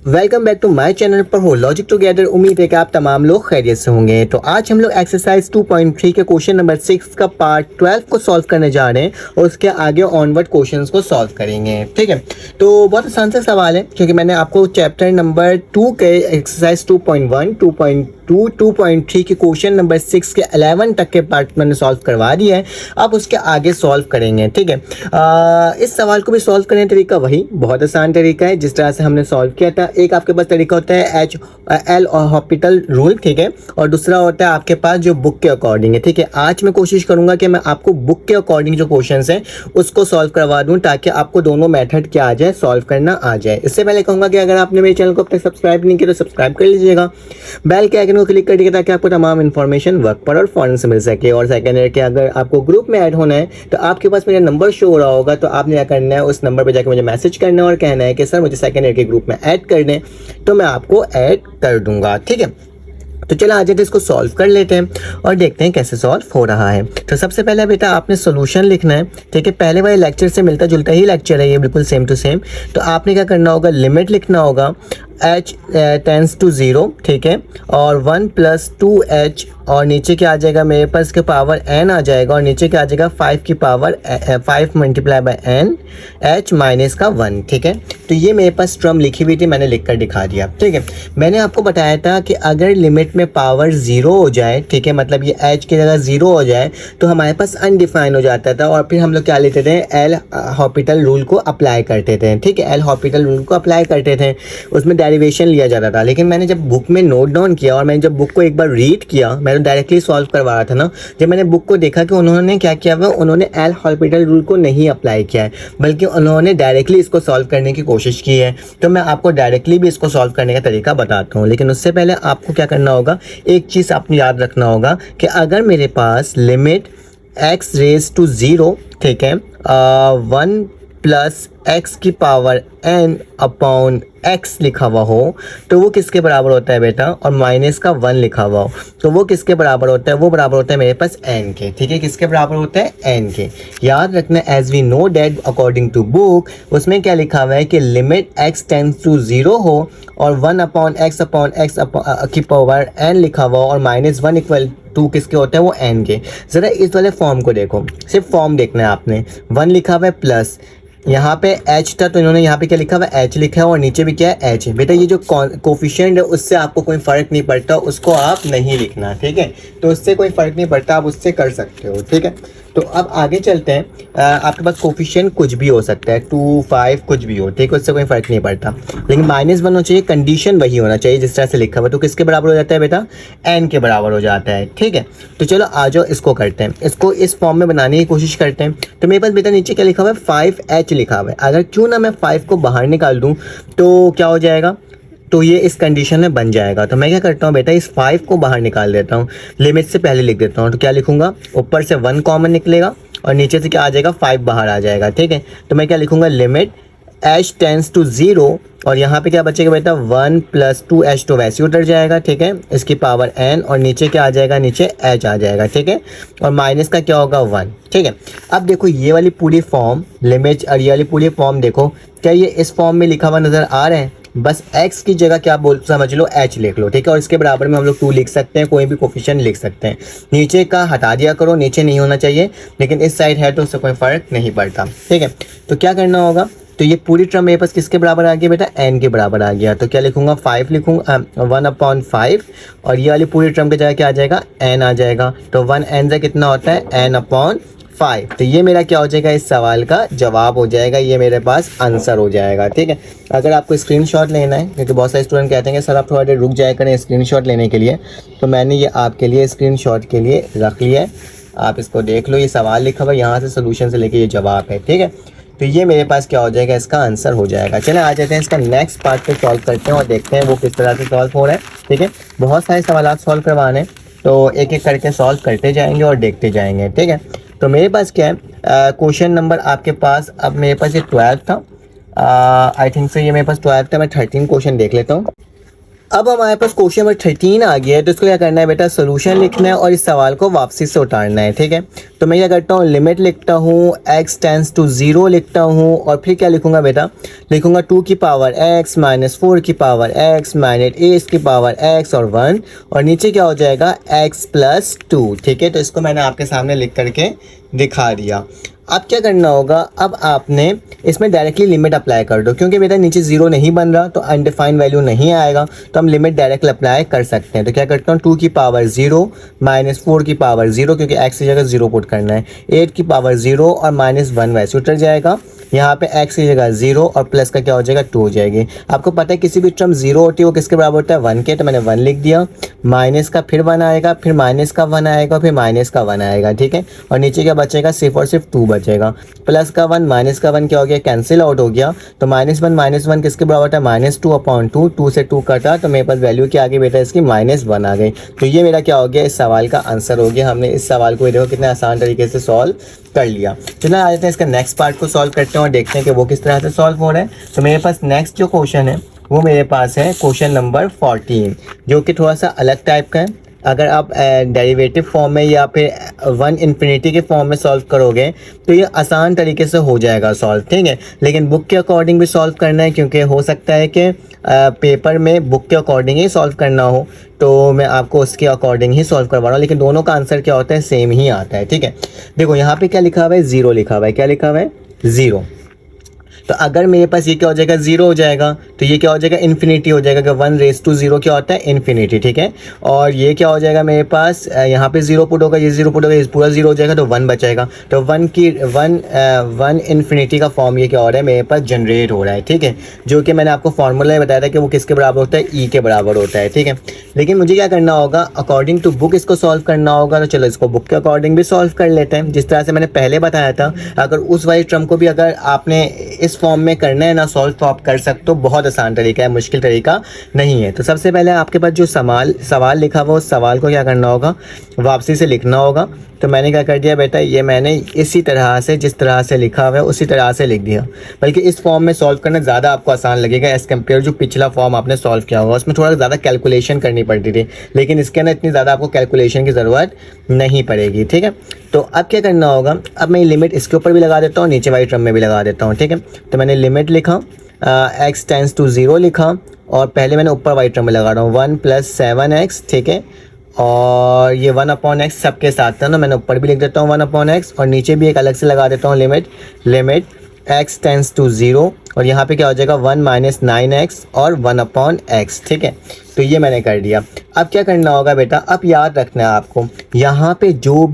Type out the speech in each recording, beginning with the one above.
Welcome back to my channel पर हो logic together. उम्मीद है कि आप तमाम लोग खैरियत से होंगे। तो आज हम लोग एक्सरसाइज 2.3 के क्वेश्चन नंबर 6 का पार्ट 12 को सॉल्व करने जा रहे हैं और उसके आगे ऑनवर्ड क्वेश्चंस को सॉल्व करेंगे। ठीक है, तो बहुत आसान सा सवाल है क्योंकि मैंने आपको चैप्टर नंबर 2 के एक्सरसाइज 2.1, 2.2, 2.3 के क्वेश्चन नंबर 6 के 11 तक के पार्ट मैंने सॉल्व करवा दिया है। अब उसके आगे सॉल्व करेंगे। ठीक है, इस सवाल को भी सॉल्व करने का तरीका वही बहुत आसान तरीका है जिस तरह से हमने सॉल्व किया था। एक आपके पास तरीका होता है एल हॉस्पिटल रूल, ठीक है, और दूसरा होता है आपके पास जो बुक के अकॉर्डिंग है। ठीक है, आज मैं कोशिश करूंगा कि मैं आपको बुक के अकॉर्डिंग जो क्वेश्चंस हैं उसको सॉल्व करवा दूं ताकि आपको दोनों मेथड क्या आ जाए, सॉल्व करना आ जाए। इससे पहले कहूंगा कि अगर आपने मेरे चैनल को अब तक सब्सक्राइब नहीं किया तो सब्सक्राइब कर लीजिएगा, बेल के आइकन को क्लिक कर दीजिएगा ताकि आपको तमाम इन्फॉर्मेशन वक्त पर और फौरन से मिल सके। और सेकंड है कि अगर आपको ग्रुप में ऐड होना है तो आपके पास मेरा नंबर शो हो रहा होगा, तो आपने क्या करना है, उस नंबर पर जाकर मुझे मैसेज करना है और कहना है कि सर मुझे सेकंड ईयर के ग्रुप में ऐड कर दें, तो मैं आपको ऐड कर दूंगा। ठीक है, तो चलो आ जाते इसको सॉल्व कर लेते हैं और देखते हैं कैसे सॉल्व हो रहा है। तो सबसे पहले बेटा आपने सॉल्यूशन लिखना है। ठीक है, पहले वाले लेक्चर से मिलता जुलता ही लेक्चर है ये, बिल्कुल सेम टू सेम। तो आपने क्या करना होगा, लिमिट लिखना होगा h टेंस टू 0, ठीक है, और 1 + 2h और नीचे क्या आ जाएगा मेरे पास के पावर n आ जाएगा और नीचे क्या आ जाएगा 5 की पावर 5 × n h माइनस का 1। ठीक है, तो ये मेरे पास टर्म लिखी हुई थी, मैंने लिख कर दिखा दिया। ठीक है, मैंने आपको बताया था कि अगर लिमिट में पावर 0 हो जाए, ठीक है, मतलब ये h की जगह 0 हो जाए तो हमारे पास अनडिफाइन हो जाता था और फिर हम लोग क्या लेते थे, एल हॉस्पिटल रूल को अप्लाई करते थे। ठीक है, एल हॉस्पिटल रूल को अप्लाई करते थे, उसमें डेरिवेशन लिया जाता था। लेकिन मैंने जब बुक में नोट डाउन किया और मैंने जब बुक को एक बार रीड किया, मैं तो डायरेक्टली सॉल्व करवा रहा था ना, जब मैंने बुक को देखा कि उन्होंने क्या किया हुआ, उन्होंने एल हॉस्पिटल रूल को नहीं अप्लाई किया है बल्कि उन्होंने डायरेक्टली इसको सॉल्व करने की कोशिश की है। तो मैं आपको डायरेक्टली भी इसको सॉल्व करने का तरीका बताता हूँ, लेकिन उससे पहले आपको क्या करना होगा, एक चीज़ आपने याद रखना होगा कि अगर मेरे पास लिमिट x⁻⁴, ठीक है, 1 + x की पावर n अपॉन x लिखा हुआ हो तो वो किसके बराबर होता है बेटा, और माइनस का 1 लिखा हुआ हो तो वो किसके बराबर होता है, वो बराबर होता है मेरे पास n के। ठीक है, किसके बराबर होता है, n के। याद रखना, as we know that according to book उसमें क्या लिखा हुआ है कि लिमिट x टेंस टू 0 हो और 1/x की पावर n लिखा हुआ हो और -1 = किसके होता है, वो n के। ज़रा इस वाले फॉर्म को देखो, सिर्फ फॉर्म देखना है आपने। 1 लिखा हुआ है प्लस, यहाँ पे h था तो इन्होंने यहाँ पे क्या लिखा हुआ है, h लिखा है और नीचे भी क्या है, h। बेटा ये जो कोफिशिएंट है उससे आपको कोई फ़र्क नहीं पड़ता, उसको आप नहीं लिखना। ठीक है, तो उससे कोई फ़र्क नहीं पड़ता, आप उससे कर सकते हो। ठीक है, तो अब आगे चलते हैं। आपके पास कोफिशिएंट कुछ भी हो सकता है, 2, 5 कुछ भी हो, ठीक है, उससे कोई फ़र्क नहीं पड़ता, लेकिन -1 होना चाहिए, कंडीशन वही होना चाहिए जिस तरह से लिखा हुआ। तो किसके बराबर हो जाता है बेटा, n के बराबर हो जाता है। ठीक है, तो चलो आ जाओ इसको करते हैं, इसको इस फॉर्म में बनाने की कोशिश करते हैं। तो मेरे पास बेटा नीचे क्या लिखा हुआ है, 5h लिखा हुआ है। अगर क्यों ना मैं 5 को बाहर निकाल दूँ तो क्या हो जाएगा, तो ये इस कंडीशन में बन जाएगा। तो मैं क्या करता हूँ बेटा, इस 5 को बाहर निकाल देता हूँ, लिमिट से पहले लिख देता हूँ। तो क्या लिखूंगा, ऊपर से 1 कॉमन निकलेगा और नीचे से क्या आ जाएगा, 5 बाहर आ जाएगा। ठीक है, तो मैं क्या लिखूंगा, लिमिट h टेंस टू 0 और यहाँ पे क्या बचेगा बेटा, 1 + 2h तो वैसे उतर जाएगा। ठीक है, इसकी पावर n और नीचे क्या आ जाएगा, नीचे h आ जाएगा। ठीक है, और माइनस का क्या होगा, 1। ठीक है, अब देखो ये वाली पूरी फॉर्म लिमिट और ये वाली पूरी फॉर्म देखो, क्या ये इस फॉर्म में लिखा हुआ नज़र आ रहा है। बस x की जगह क्या बोल समझ लो, h लिख लो। ठीक है, और इसके बराबर में हम लोग 2 लिख सकते हैं, कोई भी कोफिशिएंट लिख सकते हैं। नीचे का हटा दिया करो, नीचे नहीं होना चाहिए, लेकिन इस साइड है तो उससे कोई फ़र्क नहीं पड़ता। ठीक है, तो क्या करना होगा, तो ये पूरी टर्म मेरे पास किसके बराबर आ गया बेटा, n के बराबर आ गया। तो क्या लिखूंगा, 5 लिखूंगा, 1/5 और ये वाली पूरी टर्म की जगह क्या आ जाएगा, n आ जाएगा। तो 1n से कितना होता है, n/5। तो ये मेरा क्या हो जाएगा, इस सवाल का जवाब हो जाएगा, ये मेरे पास आंसर हो जाएगा। ठीक है, अगर आपको स्क्रीनशॉट लेना है, क्योंकि बहुत सारे स्टूडेंट कहते हैं कि सर आप थोड़ा देर रुक जाया करें स्क्रीनशॉट लेने के लिए, तो मैंने ये आपके लिए स्क्रीनशॉट के लिए रख लिया है। आप इसको देख लो, ये सवाल लिखा हुआ है, यहाँ से सोल्यूशन से लेके ये जवाब है। ठीक है, तो ये मेरे पास क्या हो जाएगा, इसका आंसर हो जाएगा। चलें आ जाते हैं इसका नेक्स्ट पार्ट पे सॉल्व करते हैं और देखते हैं वो किस तरह से सॉल्व हो रहा है। ठीक है, बहुत सारे सवाल सॉल्व करवाने, तो एक एक करके सॉल्व करते जाएंगे और देखते जाएंगे। ठीक है, तो मेरे पास क्या है, क्वेश्चन नंबर आपके पास, अब मेरे पास ये 12 था, आई थिंक से ये मेरे पास 12 था। मैं 13 क्वेश्चन देख लेता हूँ। अब हमारे पास क्वेश्चन नंबर 13 आ गया है, तो इसको क्या करना है बेटा, सोल्यूशन लिखना है और इस सवाल को वापसी से उतारना है। ठीक है, तो मैं क्या करता हूँ, लिमिट लिखता हूँ, x टेंस टू 0 लिखता हूँ और फिर क्या लिखूंगा बेटा, लिखूंगा 2 की पावर x माइनस 4 की पावर x माइनस 8 की पावर x और 1, और नीचे क्या हो जाएगा x प्लस 2। ठीक है, तो इसको मैंने आपके सामने लिख करके दिखा दिया। अब क्या करना होगा, अब आपने इसमें डायरेक्टली लिमिट अप्लाई कर दो, क्योंकि बेटा नीचे जीरो नहीं बन रहा तो अनडिफाइंड वैल्यू नहीं आएगा, तो हम लिमिट डायरेक्ट अप्लाई कर सकते हैं। तो क्या करता हूँ, 2 की पावर 0 माइनस 4 की पावर 0, क्योंकि x की जगह 0 पुट करना है, 8 की पावर 0 और माइनस 1 वैसे उतर जाएगा। यहाँ पे x की जगह 0 और प्लस का क्या हो जाएगा, 2 हो जाएगी। आपको पता है किसी भी टर्म 0 होती है वो किसके बराबर होता है, 1 के, तो मैंने 1 लिख दिया। माइनस का फिर 1 आएगा, फिर माइनस का 1 आएगा, फिर माइनस का 1 आएगा। ठीक है, और नीचे क्या बचेगा, सिर्फ और सिर्फ 2 बचेगा। प्लस का 1 माइनस का 1 क्या हो गया, कैंसिल आउट हो गया। तो -1 किसके बराबर है, -2/2, 2 से 2 कटा तो मेरे पास वैल्यू क्या आ गई बेटा, इसकी -1 आ गई। तो ये मेरा क्या हो गया, इस सवाल का आंसर हो गया। हमने इस सवाल को देखो कितने आसान तरीके से सॉल्व कर लिया। चलो आ जाते हैं इसका नेक्स्ट पार्ट को सॉल्व करते हैं और देखते हैं कि वो किस तरह से सॉल्व हो रहा है। तो मेरे पास नेक्स्ट जो क्वेश्चन है वो मेरे पास है क्वेश्चन नंबर 14, जो कि थोड़ा सा अलग टाइप का है। अगर आप डेरिवेटिव फॉर्म में या फिर 1 इन्फिनिटी के फॉर्म में सॉल्व करोगे तो ये आसान तरीके से हो जाएगा सॉल्व। ठीक है, लेकिन बुक के अकॉर्डिंग भी सॉल्व करना है, क्योंकि हो सकता है कि पेपर में बुक के अकॉर्डिंग ही सॉल्व करना हो, तो मैं आपको उसके अकॉर्डिंग ही सॉल्व करवा रहा हूँ, लेकिन दोनों का आंसर क्या होता है, सेम ही आता है। ठीक है, देखो यहाँ पे क्या लिखा हुआ है, 0 लिखा हुआ है। क्या लिखा हुआ है, 0। तो अगर मेरे पास ये क्या हो जाएगा, 0 हो जाएगा, तो ये क्या हो जाएगा, इन्फिनिटी हो जाएगा। 1 क्या होता है, इन्फिनिटी। ठीक है, और ये क्या हो जाएगा मेरे पास, यहाँ पे 0 पुट होगा, ये 0 पुट होगा, ये पूरा 0 हो जाएगा, तो 1 बचेगा। तो 1 इन्फिनिटी का फॉर्म ये क्या हो रहा है, मेरे पास जनरेट हो रहा है। ठीक है, जो कि मैंने आपको फॉर्मूला बताया था कि वो किसके बराबर होता है, ई के बराबर होता है। ठीक है, लेकिन मुझे क्या करना होगा, अकॉर्डिंग टू बुक इसको सॉल्व करना होगा। तो चलो इसको बुक के अकॉर्डिंग भी सॉल्व कर लेते हैं, जिस तरह से मैंने पहले बताया था। अगर उस वाली टर्म को भी अगर आपने इस फॉर्म में करना है ना सॉल्व, तो आप कर सकते हो। बहुत आसान तरीका है, मुश्किल तरीका नहीं है। तो सबसे पहले आपके पास जो सवाल लिखा हुआ उस सवाल को क्या करना होगा, वापसी से लिखना होगा। तो मैंने क्या कर दिया बेटा, ये मैंने इसी तरह से जिस तरह से लिखा हुआ है उसी तरह से लिख दिया। बल्कि इस फॉर्म में सॉल्व करना ज़्यादा आपको आसान लगेगा एज़ कम्पेयर जो पिछला फॉर्म आपने सॉल्व किया होगा, उसमें थोड़ा ज़्यादा कैलकुलेशन करनी पड़ती थी, लेकिन इसके अंदर इतनी ज़्यादा आपको कैलकुलेशन की ज़रूरत नहीं पड़ेगी। ठीक है, तो अब क्या करना होगा, अब मैं लिमिट इसके ऊपर भी लगा देता हूँ, नीचे वाली टर्म में भी लगा देता हूँ। ठीक है, तो मैंने लिमिट लिखा, x टेंस टू 0 लिखा, और पहले मैंने ऊपर वाली टर्म में लगा रहा हूँ 1 + 7x। ठीक है, और ये 1/x सबके साथ था ना, मैंने ऊपर भी लिख देता हूँ 1/x, और नीचे भी एक अलग से लगा देता हूँ लिमिट x टेंस टू 0, और यहाँ पे क्या हो जाएगा 1 - 9x और 1/x। ठीक है, तो ये मैंने कर दिया। अब क्या करना होगा बेटा, अब याद रखना है आपको, यहाँ पे जो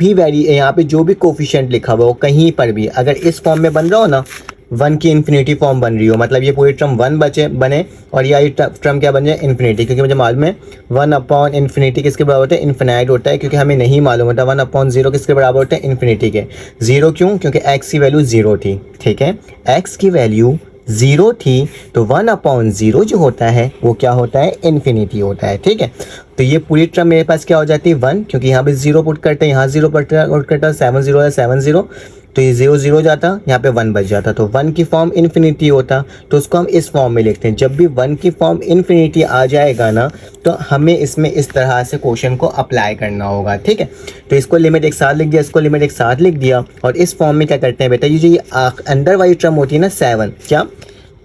भी कोफिशिएंट लिखा हुआ हो कहीं पर भी, अगर इस फॉर्म में बन रहा हो ना, 1 की इन्फिनिटी फॉर्म बन रही हो, मतलब ये पूरी टर्म 1 बने और ये टर्म क्या बन जाए, इन्फिनिटी, क्योंकि मुझे मालूम है 1/∞ किसके बराबर होता है, इन्फिनाइट होता है, क्योंकि हमें नहीं मालूम होता 1/0 किसके बराबर होता है, इन्फिनिटी के। 0 क्यों, क्योंकि x की वैल्यू 0 थी। ठीक है, x की वैल्यू 0 थी, तो 1/0 जो होता है वो क्या होता है, इन्फिनिटी होता है। ठीक है, तो ये पूरी टर्म मेरे पास क्या हो जाती है 1, क्योंकि यहाँ पे 0 पुट करते हैं, यहाँ 0 पुट करता है, 7 0 है 7 0, तो ये 0 0 जाता, यहाँ पे 1 बच जाता, तो 1 की फॉर्म इन्फिनिटी होता, तो उसको हम इस फॉर्म में लिखते हैं। जब भी 1 की फॉर्म इन्फिनिटी आ जाएगा ना, तो हमें इसमें इस तरह से क्वेश्चन को अप्लाई करना होगा। ठीक है, तो इसको लिमिट एक साथ लिख दिया, इसको लिमिट एक साथ लिख दिया, और इस फॉर्म में क्या करते हैं बेटा, ये जो अंदर वाली टर्म होती है ना 7, क्या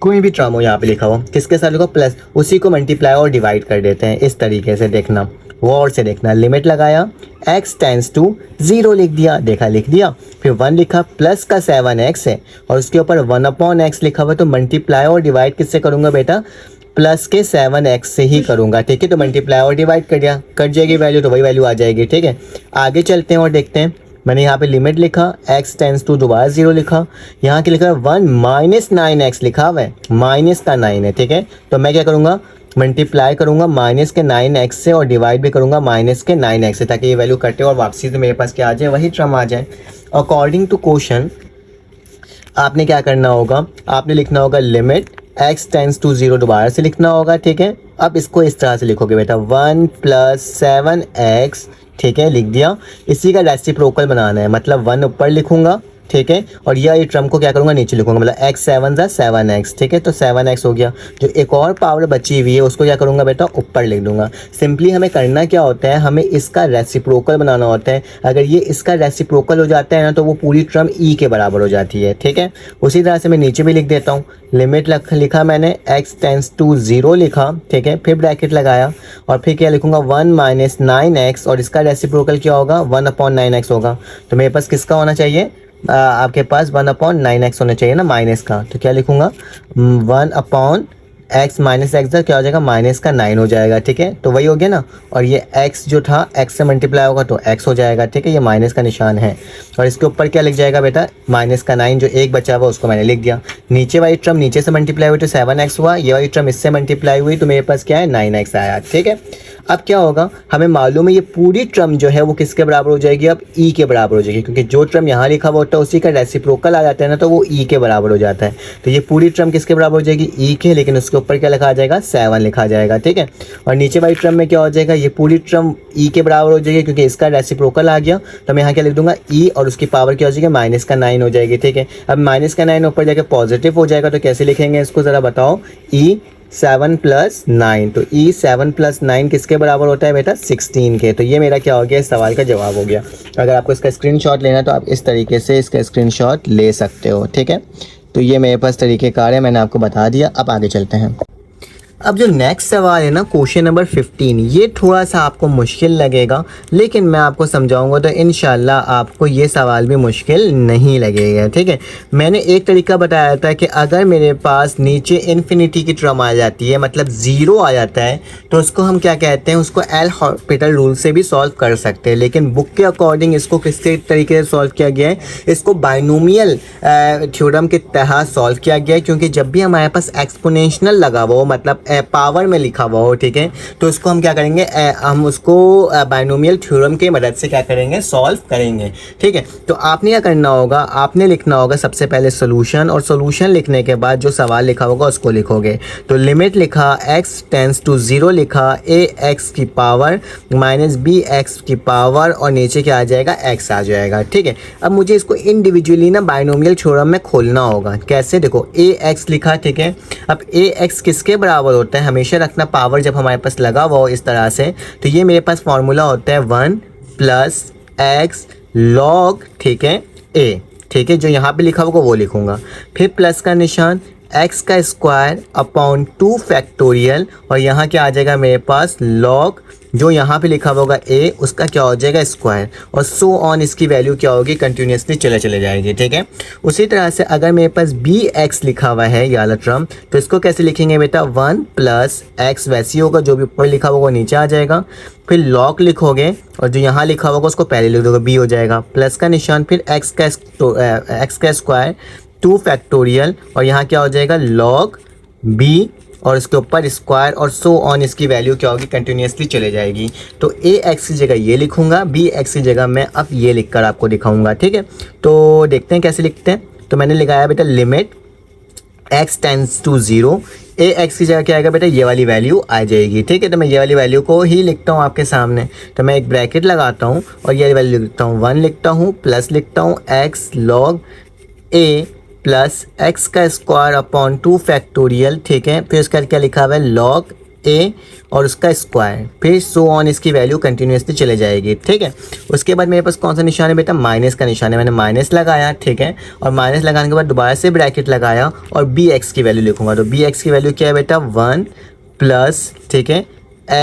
कोई भी टर्म हो यहाँ पे लिखा हो, किसके साथ लिखो, प्लस, उसी को मल्टीप्लाई और डिवाइड कर देते हैं। इस तरीके से देखना, वो और से देखना, लिमिट लगाया, x टेंस टू 0 लिख दिया, देखा लिख दिया, फिर 1 लिखा, प्लस का 7x है और उसके ऊपर 1/x लिखा हुआ, तो मल्टीप्लाई और डिवाइड किससे करूँगा बेटा, प्लस के 7x से ही करूँगा। ठीक है, तो मल्टीप्लाई और डिवाइड कर दिया, कट जाएगी वैल्यू, तो वही वैल्यू आ जाएगी। ठीक है, आगे चलते हैं और देखते हैं। मैंने यहाँ पे लिमिट लिखा, x टेंस टू दोबारा 0 लिखा, यहाँ के लिखा है 1 - 9x लिखा हुआ है, माइनस का 9 है। ठीक है, तो मैं क्या करूँगा, मल्टीप्लाई करूँगा माइनस के 9x से और डिवाइड भी करूँगा माइनस के 9x से, ताकि ये वैल्यू कटे और वापसी तो मेरे पास क्या आ जाए, वही टर्म आ जाए। अकॉर्डिंग टू क्वेश्चन आपने क्या करना होगा, आपने लिखना होगा लिमिट x टेंस टू 0 दोबारा से लिखना होगा। ठीक है, अब इसको इस तरह से लिखोगे बेटा, 1 + 7x। ठीक है, लिख दिया। इसी का रेसिप्रोकल बनाना है, मतलब 1 ऊपर लिखूंगा ठीक है, और ये टर्म को क्या करूँगा नीचे लिखूंगा, मतलब x 7 ज़ा 7x, ठीक है, तो 7x हो गया। जो एक और पावर बची हुई है उसको क्या करूँगा बेटा, ऊपर लिख दूंगा। सिंपली हमें करना क्या होता है, हमें इसका रेसिप्रोकल बनाना होता है। अगर ये इसका रेसिप्रोकल हो जाता है ना तो वो पूरी टर्म e के बराबर हो जाती है, ठीक है। उसी तरह से मैं नीचे भी लिख देता हूँ, लिमिट लिखा मैंने, x टेंस टू 0 लिखा, ठीक है, फिर ब्रैकेट लगाया और फिर क्या लिखूंगा 1 माइनस 9x, और इसका रेसिप्रोकल क्या होगा, 1/9x होगा। तो मेरे पास किसका होना चाहिए, आपके पास 1/9x होना चाहिए ना, माइनस का। तो क्या लिखूंगा 1/x माइनस एक्स क्या हो जाएगा, माइनस का 9 हो जाएगा, ठीक है। तो वही हो गया ना, और ये x जो था x से मल्टीप्लाई होगा तो x हो जाएगा, ठीक है, ये माइनस का निशान है। और इसके ऊपर क्या लिख जाएगा बेटा, माइनस का 9, जो एक बचा हुआ उसको मैंने लिख दिया। नीचे वाली टर्म नीचे से मल्टीप्लाई हुई तो 7x हुआ, ये वाली टर्म इससे मल्टीप्लाई हुई तो मेरे पास क्या है 9x आया, ठीक है। अब क्या होगा, हमें मालूम है ये पूरी टर्म जो है वो किसके बराबर हो जाएगी, अब e के बराबर हो जाएगी, क्योंकि जो टर्म यहाँ लिखा हुआ होता है उसी का रेसिप्रोकल आ जाता है ना, तो वो e के बराबर हो जाता है। तो ये पूरी टर्म किसके बराबर हो जाएगी, e के, लेकिन उसके ऊपर क्या लिखा जाएगा 7 लिखा जाएगा, ठीक है। और नीचे वाली टर्म में क्या हो जाएगा, ये पूरी टर्म e के बराबर हो जाएगी क्योंकि इसका रेसिप्रोकल आ गया। तो मैं यहाँ क्या लिख दूंगा, e और उसकी पावर क्या हो जाएगी, माइनस का 9 हो जाएगी, ठीक है। अब माइनस का 9 ऊपर जाकर पॉजिटिव हो जाएगा, तो कैसे लिखेंगे इसको ज़रा बताओ, e 7 + 9, तो e 7 + 9 किसके बराबर होता है बेटा, 16 के। तो ये मेरा क्या हो गया, इस सवाल का जवाब हो गया। अगर आपको इसका स्क्रीनशॉट लेना है तो आप इस तरीके से इसका स्क्रीनशॉट ले सकते हो, ठीक है। तो ये मेरे पास तरीक़ेकार है, मैंने आपको बता दिया। अब आगे चलते हैं। अब जो नेक्स्ट सवाल है ना, क्वेश्चन नंबर 15, ये थोड़ा सा आपको मुश्किल लगेगा, लेकिन मैं आपको समझाऊंगा तो इंशाल्लाह आपको ये सवाल भी मुश्किल नहीं लगेगा, ठीक है। मैंने एक तरीका बताया था कि अगर मेरे पास नीचे इन्फिनिटी की टर्म आ जाती है, मतलब ज़ीरो आ जाता है, तो उसको हम क्या कहते हैं, उसको एल हॉस्पिटल रूल से भी सॉल्व कर सकते हैं। लेकिन बुक के अकॉर्डिंग इसको किस तरीके से सॉल्व किया गया है, इसको बाइनोमियल थ्योरम के तहत सॉल्व किया गया है, क्योंकि जब भी हमारे पास एक्सपोनेंशियल लगा हुआ हो, मतलब पावर में लिखा हुआ हो, ठीक है, तो उसको हम क्या करेंगे, हम उसको बाइनोमियल थ्योरम की मदद से क्या करेंगे, सॉल्व करेंगे, ठीक है। तो आपने क्या करना होगा, आपने लिखना होगा सबसे पहले सोल्यूशन, और सोल्यूशन लिखने के बाद जो सवाल लिखा होगा उसको लिखोगे। तो लिमिट लिखा, x टेंस टू 0 लिखा, ax की पावर माइनस bx की पावर, और नीचे क्या आ जाएगा, x आ जाएगा, ठीक है। अब मुझे इसको इंडिविजुअली ना बाइनोमियल थ्योरम में खोलना होगा। कैसे, देखो ax लिखा, ठीक है। अब ax किसके बराबर होता है, हमेशा रखना पावर जब हमारे पास लगा हुआ हो इस तरह से, तो ये मेरे पास फॉर्मूला होता है 1 + x log, ठीक है, a, ठीक है। जो यहाँ पे लिखा होगा वो लिखूंगा, फिर प्लस का निशान, x का स्क्वायर अपॉन 2 फैक्टोरियल, और यहाँ क्या आ जाएगा मेरे पास log, जो यहाँ पे लिखा होगा a, उसका क्या हो जाएगा स्क्वायर, और सो ऑन, इसकी वैल्यू क्या होगी, कंटिन्यूसली चले जाएगी, ठीक है। उसी तरह से अगर मेरे पास bx लिखा हुआ है ये वाला टर्म, तो इसको कैसे लिखेंगे बेटा, 1 + x, वैसे ही होगा, जो भी ऊपर लिखा होगा वो नीचे आ जाएगा, फिर log लिखोगे, और जो यहाँ लिखा होगा उसको पहले लिख दोगे, b हो जाएगा, प्लस का निशान, फिर x का स्क्वायर 2 फैक्टोरियल, और यहाँ क्या हो जाएगा log b, और इसके ऊपर स्क्वायर, और सो ऑन, इसकी वैल्यू क्या होगी, कंटिन्यूसली चले जाएगी। तो ax की जगह ये लिखूंगा, bx की जगह मैं अब ये लिखकर आपको दिखाऊंगा, ठीक है। तो देखते हैं कैसे लिखते हैं। तो मैंने लिखाया बेटा limit x tends to 0, ax की जगह क्या आएगा बेटा, ये वाली वैल्यू आ जाएगी, ठीक है। तो मैं ये वाली वैल्यू को ही लिखता हूँ आपके सामने। तो मैं एक ब्रैकेट लगाता हूँ और ये वैल्यू लिखता हूँ, 1 लिखता हूँ, प्लस लिखता हूँ x log a plus x का स्क्वायर अपॉन 2 फैक्टोरियल, ठीक है। फिर उसका क्या लिखा हुआ है log a और उसका स्क्वायर, फिर सो ऑन, इसकी वैल्यू कंटिन्यूसली चले जाएगी, ठीक है। उसके बाद मेरे पास कौन सा निशान है बेटा, माइनस का निशान है, मैंने माइनस लगाया, ठीक है। और माइनस लगाने के बाद दोबारा से ब्रैकेट लगाया और bx की वैल्यू लिखूंगा। तो bx की वैल्यू क्या है बेटा, 1 प्लस, ठीक है,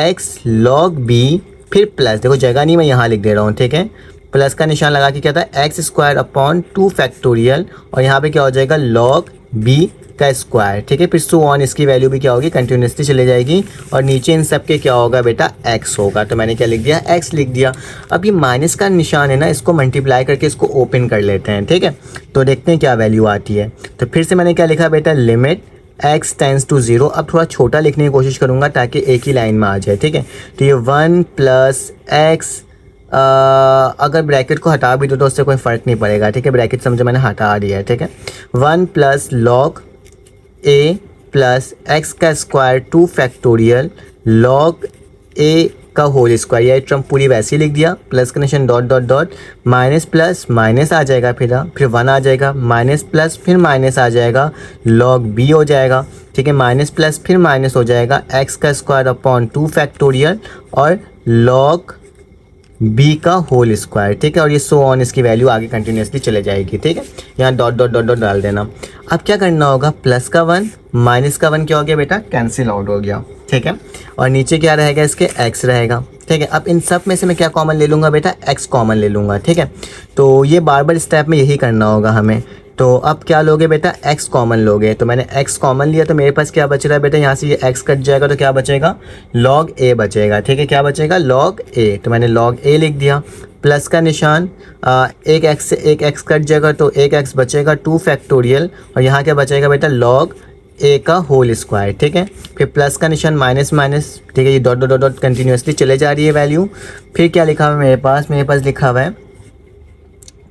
x log b, फिर प्लस, देखो जगह नहीं, मैं यहाँ लिख दे रहा हूँ, ठीक है। प्लस का निशान लगा के क्या था, एक्स स्क्वायर अपॉन 2 फैक्टोरियल, और यहाँ पे क्या हो जाएगा log b का स्क्वायर, ठीक है। फिर सो ऑन, इसकी वैल्यू भी क्या होगी, कंटिन्यूसली चले जाएगी, और नीचे इन सब के क्या होगा बेटा, x होगा। तो मैंने क्या लिख दिया, x लिख दिया। अब ये माइनस का निशान है ना, इसको मल्टीप्लाई करके इसको ओपन कर लेते हैं, ठीक है। तो देखते हैं क्या वैल्यू आती है। तो फिर से मैंने क्या लिखा बेटा, लिमिट x टेंस टू 0। अब थोड़ा छोटा लिखने की कोशिश करूँगा ताकि एक ही लाइन में आ जाए, ठीक है। तो ये 1 प्लस x, अगर ब्रैकेट को हटा भी दो तो उससे कोई फ़र्क नहीं पड़ेगा, ठीक है। ब्रैकेट समझो मैंने हटा दिया है, ठीक है। 1 plus log a plus x का स्क्वायर 2 फैक्टोरियल log a का होल स्क्वायर, ये टर्म पूरी वैसे ही लिख दिया, प्लस का निशान dot dot dot, minus plus minus आ जाएगा, फिर 1 आ जाएगा, माइनस प्लस फिर माइनस आ जाएगा, लॉग बी हो जाएगा, ठीक है, माइनस प्लस फिर माइनस हो जाएगा, एक्स का स्क्वायर अपॉन 2 फैक्टोरियल और लॉग बी का होल स्क्वायर, ठीक है, और ये सो ऑन, इसकी वैल्यू आगे कंटिन्यूसली चले जाएगी, ठीक है। यहाँ डॉट डॉट डॉट डॉट डाल देना। अब क्या करना होगा, प्लस का 1 माइनस का 1 क्या हो गया बेटा, कैंसिल आउट हो गया, ठीक है, और नीचे क्या रहेगा इसके, एक्स रहेगा, ठीक है। अब इन सब में से मैं क्या कॉमन ले लूँगा बेटा, एक्स कॉमन ले लूँगा, ठीक है। तो ये बार बार स्टेप में यही करना होगा हमें। तो अब क्या लोगे बेटा, x कॉमन लोगे, तो मैंने x कॉमन लिया तो मेरे पास क्या बच रहा है बेटा, यहाँ से ये x कट जाएगा तो क्या बचेगा, log a बचेगा, ठीक है, क्या बचेगा, log a, तो मैंने log a लिख दिया, प्लस का निशान एक x से एक x कट जाएगा तो एक x बचेगा 2 फैक्टोरियल और यहाँ क्या बचेगा बेटा, log a का होल स्क्वायर, ठीक है, फिर प्लस का निशान माइनस माइनस, ठीक है, ये डॉट डॉट डॉट कंटिन्यूसली चले जा रही है वैल्यू। फिर क्या लिखा हुआ है मेरे पास लिखा हुआ है,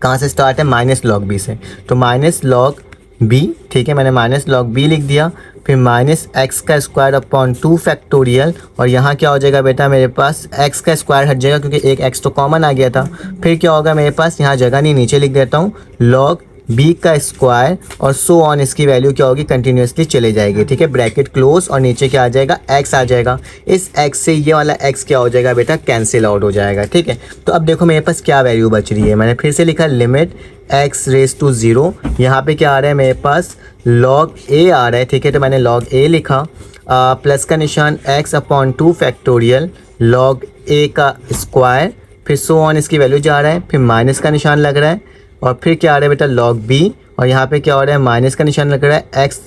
कहाँ से स्टार्ट है, माइनस लॉग बी से, तो माइनस लॉग बी, ठीक है, मैंने माइनस लॉग बी लिख दिया, फिर माइनस एक्स का स्क्वायर अपॉन 2 फैक्टोरियल और यहाँ क्या हो जाएगा बेटा, मेरे पास एक्स का स्क्वायर हट जाएगा क्योंकि एक एक्स तो कॉमन आ गया था। फिर क्या होगा मेरे पास, यहाँ जगह नहीं, नीचे लिख देता हूँ, लॉग बी का स्क्वायर और सो ऑन, इसकी वैल्यू क्या होगी, कंटिन्यूसली चले जाएगी, ठीक है, ब्रैकेट क्लोज, और नीचे क्या आ जाएगा, एक्स आ जाएगा। इस एक्स से ये वाला एक्स क्या हो जाएगा बेटा, कैंसिल आउट हो जाएगा, ठीक है। तो अब देखो मेरे पास क्या वैल्यू बच रही है, मैंने फिर से लिखा लिमिट एक्स रेज टू 0, यहाँ पे क्या आ रहा है मेरे पास, लॉग ए आ रहा है, ठीक है, तो मैंने लॉग ए लिखा, प्लस का निशान एक्स अपॉन 2 फैक्टोरियल लॉग ए का स्क्वायर, फिर सो ऑन, इसकी वैल्यू जा रहा है, फिर माइनस का निशान लग रहा है और फिर क्या आ रहा है बेटा, लॉग बी, और यहाँ पे क्या हो रहा है, माइनस का निशान लग रहा है, एक्स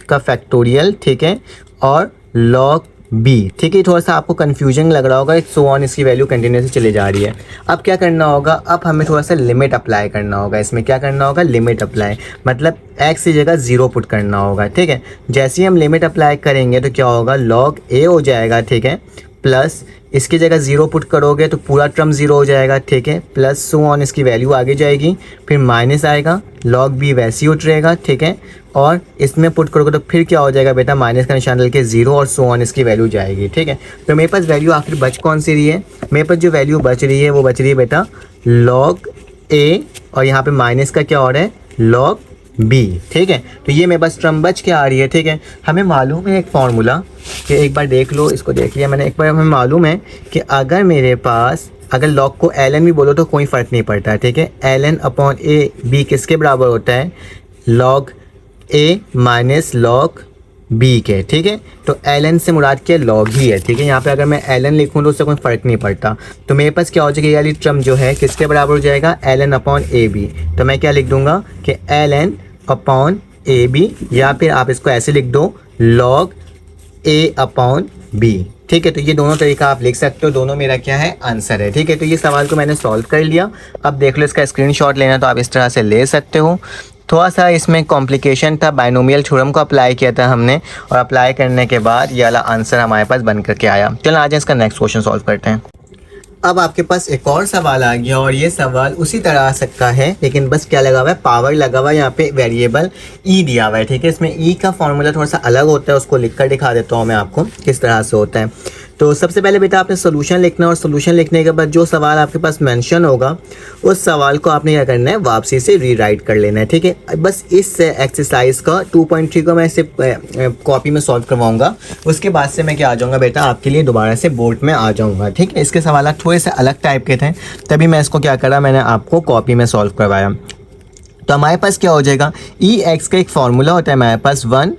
का फैक्टोरियल, ठीक है, और लॉग बी, ठीक है। थोड़ा सा आपको कन्फ्यूजन लग रहा होगा, सो ऑन, इसकी वैल्यू कंटिन्यूसली चली जा रही है। अब क्या करना होगा, अब हमें थोड़ा सा लिमिट अप्लाई करना होगा, इसमें क्या करना होगा, लिमिट अप्लाई, मतलब एक्स की जगह 0 पुट करना होगा, ठीक है। जैसे ही हम लिमिट अप्लाई करेंगे तो क्या होगा, लॉग ए हो जाएगा, ठीक है, प्लस इसकी जगह 0 पुट करोगे तो पूरा टर्म 0 हो जाएगा, ठीक है, प्लस सो ऑन, इसकी वैल्यू आगे जाएगी, फिर माइनस आएगा, लॉग बी वैसे ही उतरेगा, ठीक है, और इसमें पुट करोगे तो फिर क्या हो जाएगा बेटा, माइनस का निशान लेके 0 और सो ऑन, इसकी वैल्यू जाएगी, ठीक है। तो मेरे पास वैल्यू आखिर बच कौन सी रही है, मेरे पास जो वैल्यू बच रही है वो बच रही है बेटा लॉग ए और यहाँ पे माइनस का क्या हो रहा है, लॉग बी, ठीक है। तो ये मेरे पास टर्म बच के आ रही है, ठीक है। हमें मालूम है एक फार्मूला, कि एक बार देख लो, इसको देख लिया मैंने, एक बार हमें मालूम है कि अगर मेरे पास, अगर लॉग को एल एन भी बोलो तो कोई फ़र्क नहीं पड़ता है, ठीक है, l n upon a b किसके बराबर होता है, log a minus log b के, ठीक है। तो एल एन से मुराद क्या, लॉग ही है, ठीक है। यहाँ पे अगर मैं एल एन लिखूँ तो उससे कोई फ़र्क नहीं पड़ता, तो मेरे पास क्या हो जाएगा, ये वाली टर्म जो है किसके बराबर हो जाएगा, l n upon a b. तो मैं क्या लिख दूंगा कि l n upon a b, या फिर आप इसको ऐसे लिख दो, लॉग ए अपॉन बी, ठीक है। तो ये दोनों तरीका आप लिख सकते हो, दोनों मेरा क्या है, आंसर है, ठीक है। तो ये सवाल को मैंने सॉल्व कर लिया। अब देख लो, इसका स्क्रीनशॉट लेना तो आप इस तरह से ले सकते हो। थोड़ा सा इसमें कॉम्प्लिकेशन था, बाइनोमियल थ्योरम को अप्लाई किया था हमने, और अप्लाई करने के बाद ये वाला आंसर हमारे पास बन करके आया। चलो आ जाए इसका नेक्स्ट क्वेश्चन सॉल्व करते हैं। अब आपके पास एक और सवाल आ गया, और ये सवाल उसी तरह आ सकता है, लेकिन बस क्या लगा हुआ है, पावर लगा हुआ है, यहाँ पे वेरिएबल ई दिया हुआ है, ठीक है। इसमें ई का फॉर्मूला थोड़ा सा अलग होता है, उसको लिख कर दिखा देता हूँ मैं आपको किस तरह से होता है। तो सबसे पहले बेटा आपने सोल्यूशन लिखना है, और सोल्यूशन लिखने के बाद जो सवाल आपके पास मेंशन होगा उस सवाल को आपने क्या करना है, वापसी से रीराइट कर लेना है, ठीक है। बस इस एक्सरसाइज का 2.3 को मैं इसे कॉपी में सॉल्व करवाऊंगा, उसके बाद से मैं क्या आ जाऊँगा बेटा, आपके लिए दोबारा से बोर्ड में आ जाऊँगा, ठीक है। इसके सवाल थोड़े से अलग टाइप के थे, तभी मैं इसको क्या करा, मैंने आपको कॉपी में सॉल्व करवाया। तो हमारे पास क्या हो जाएगा, ई एक्स का एक फार्मूला होता है हमारे पास, 1